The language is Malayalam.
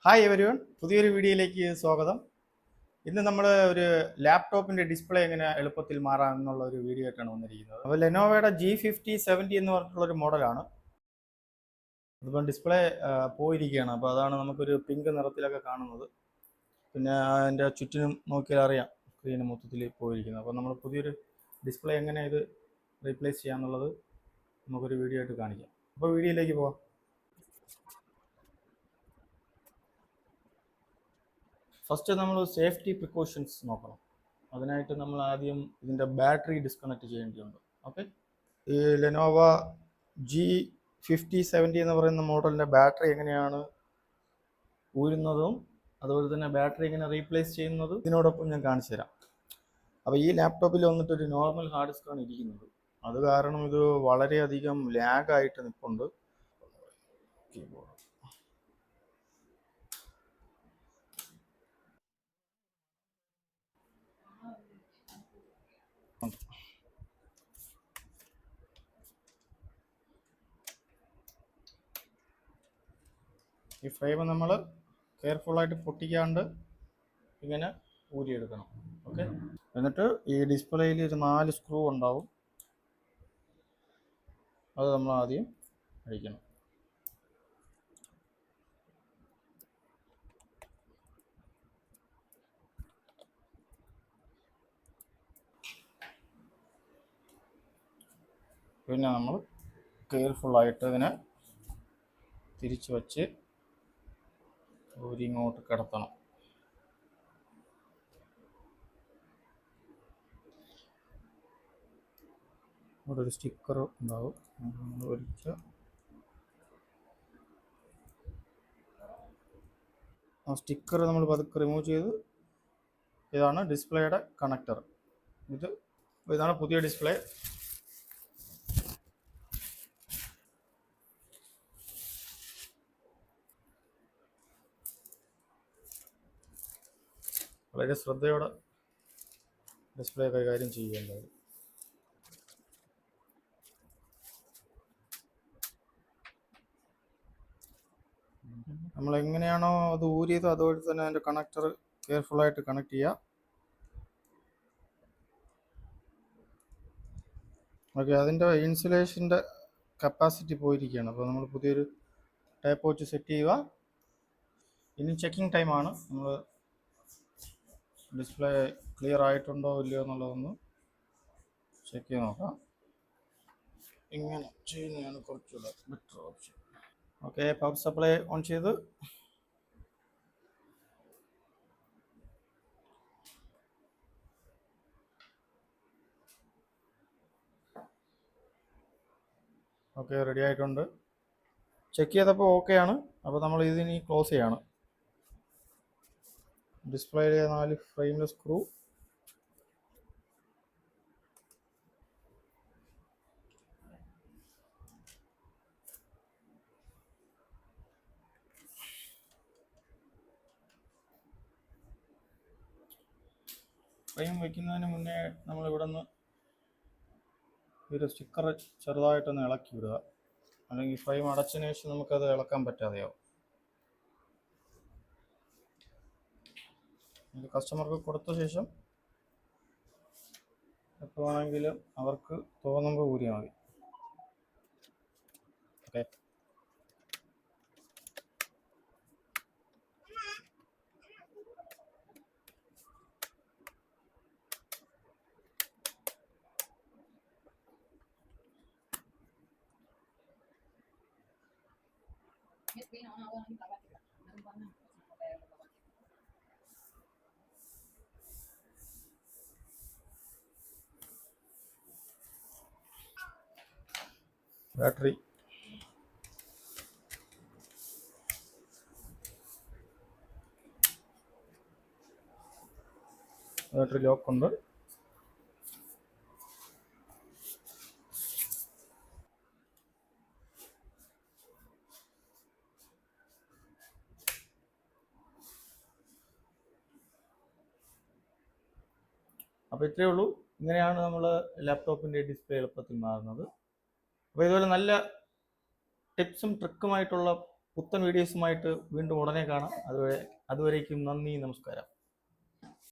ഹായ് എവരിവൺ, പുതിയൊരു വീഡിയോയിലേക്ക് സ്വാഗതം. ഇന്ന് നമ്മൾ ഒരു ലാപ്ടോപ്പിൻ്റെ ഡിസ്പ്ലേ എങ്ങനെ എളുപ്പത്തിൽ മാറാം എന്നുള്ള ഒരു വീഡിയോ ആയിട്ടാണ് വന്നിരിക്കുന്നത്. അപ്പോൾ ലെനോവയുടെ G5070 എന്ന് പറഞ്ഞിട്ടുള്ളൊരു മോഡലാണ്. അതിപ്പം ഡിസ്പ്ലേ പോയിരിക്കുകയാണ്. അപ്പോൾ അതാണ് നമുക്കൊരു പിങ്ക് നിറത്തിലൊക്കെ കാണുന്നത്. പിന്നെ അതിൻ്റെ ചുറ്റിനും നോക്കിയാൽ അറിയാം സ്ക്രീന് മൊത്തത്തിൽ പോയിരിക്കുന്നത്. അപ്പോൾ നമ്മൾ പുതിയൊരു ഡിസ്പ്ലേ എങ്ങനെ ഇത് റീപ്ലേസ് ചെയ്യാമെന്നുള്ളത് നമുക്കൊരു വീഡിയോ ആയിട്ട് കാണിക്കാം. അപ്പോൾ വീഡിയോയിലേക്ക് പോകാം. ഫസ്റ്റ് നമ്മൾ സേഫ്റ്റി പ്രിക്കോഷൻസ് നോക്കണം. അതിനായിട്ട് നമ്മൾ ആദ്യം ഇതിൻ്റെ ബാറ്ററി ഡിസ്കണക്ട് ചെയ്യേണ്ടതുണ്ട്. ഓക്കെ, ഈ ലെനോവ G5070 എന്ന് പറയുന്ന മോഡലിൻ്റെ ബാറ്ററി എങ്ങനെയാണ് ഊരുന്നതും അതുപോലെ തന്നെ ബാറ്ററി എങ്ങനെ റീപ്ലേസ് ചെയ്യുന്നത് ഇതിനോടൊപ്പം ഞാൻ കാണിച്ചു തരാം. അപ്പോൾ ഈ ലാപ്ടോപ്പിൽ വന്നിട്ടൊരു നോർമൽ ഹാർഡ് ഡിസ്ക്കാണ് ഇരിക്കുന്നത്. അത് കാരണം ഇത് വളരെയധികം ലാഗായിട്ട് നിൽപ്പുണ്ട്. കീബോർഡ് ഈ ഫ്രെയിം നമ്മൾ കെയർഫുള്ളായിട്ട് പൊട്ടിക്കാണ്ട് ഇങ്ങനെ ഊരിയെടുക്കണം. ഓക്കെ, എന്നിട്ട് ഈ ഡിസ്പ്ലേയിൽ ഒരു 4 സ്ക്രൂ ഉണ്ടാവും. അത് നമ്മൾ ആദ്യം അഴിക്കണം. പിന്നെ നമ്മൾ കെയർഫുള്ളായിട്ട് ഇതിനെ തിരിച്ചു വച്ച് ഇങ്ങോട്ട് കിടത്തണം. ഇവിടെ ഒരു സ്റ്റിക്കർ ഉണ്ടാവും. ആ സ്റ്റിക്കർ നമ്മൾ പതുക്കെ റിമൂവ് ചെയ്ത് ഇതാണ് ഡിസ്പ്ലേയുടെ കണക്ടർ. ഇതാണ് പുതിയ ഡിസ്പ്ലേ. വളരെ ശ്രദ്ധയോടെ ഡിസ്പ്ലേ കൈകാര്യം ചെയ്യേണ്ടത്. നമ്മൾ എങ്ങനെയാണോ അത് ഊരിയത് അതുപോലെ തന്നെ അതിൻ്റെ കണക്ടർ കെയർഫുള്ളായിട്ട് കണക്ട് ചെയ്യുക. ഓക്കെ, അതിൻ്റെ ഇൻസുലേഷൻ്റെ കപ്പാസിറ്റി പോയിരിക്കുകയാണ്. അപ്പോൾ നമ്മൾ പുതിയൊരു ടൈപ്പ് വെച്ച് സെറ്റ് ചെയ്യുക. ഇനി ചെക്കിംഗ് ടൈമാണ്. നമ്മൾ ഡിസ്പ്ലേ ക്ലിയർ ആയിട്ടുണ്ടോ ഇല്ലയോ എന്നുള്ളതൊന്ന് ചെക്ക് ചെയ്ത് നോക്കാം. ഇങ്ങനെ ചെയ്യുന്നതാണ് കുറച്ചുകൂടെ better option. Okay, power supply on ചെയ്ത് ഓക്കെ റെഡി ആയിട്ടുണ്ട്. ചെക്ക് ചെയ്തപ്പോൾ ഓക്കെയാണ്. അപ്പോൾ നമ്മൾ ഇതിനി ക്ലോസ് ചെയ്യാണ്. ഡിസ്പ്ലേയിലെ 4 ഫ്രെയിമിലെ സ്ക്രൂ ഫ്രെയിം വയ്ക്കുന്നതിന് മുന്നേ നമ്മൾ ഇവിടെ നിന്ന് ഒരു സ്റ്റിക്കർ ചെറുതായിട്ടൊന്ന് ഇളക്കി വിടുക. അല്ലെങ്കിൽ ഫ്രെയിം അടച്ചതിന് ശേഷം നമുക്കത് ഇളക്കാൻ പറ്റാതെയാവും. ഇത് കസ്റ്റമർക്ക് കൊടുത്ത ശേഷം എപ്പോൾ വേണമെങ്കിലും അവർക്ക് തോന്നുമ്പോൾ ഊരിയാൽ മതി. ഓക്കെ, ബാറ്ററി ലോക്ക് ഉണ്ട്. അപ്പോൾ ഇത്രയേ ഉള്ളൂ. ഇങ്ങനെയാണ് നമ്മൾ ലാപ്ടോപ്പിൻ്റെ ഡിസ്പ്ലേ എളുപ്പത്തിൽ മാറുന്നത്. അപ്പോൾ ഇതുപോലെ നല്ല ടിപ്സും ട്രിക്കുമായിട്ടുള്ള പുത്തൻ വീഡിയോസുമായിട്ട് വീണ്ടും ഉടനെ കാണാം. അതുവരേക്കും നന്ദി, നമസ്കാരം.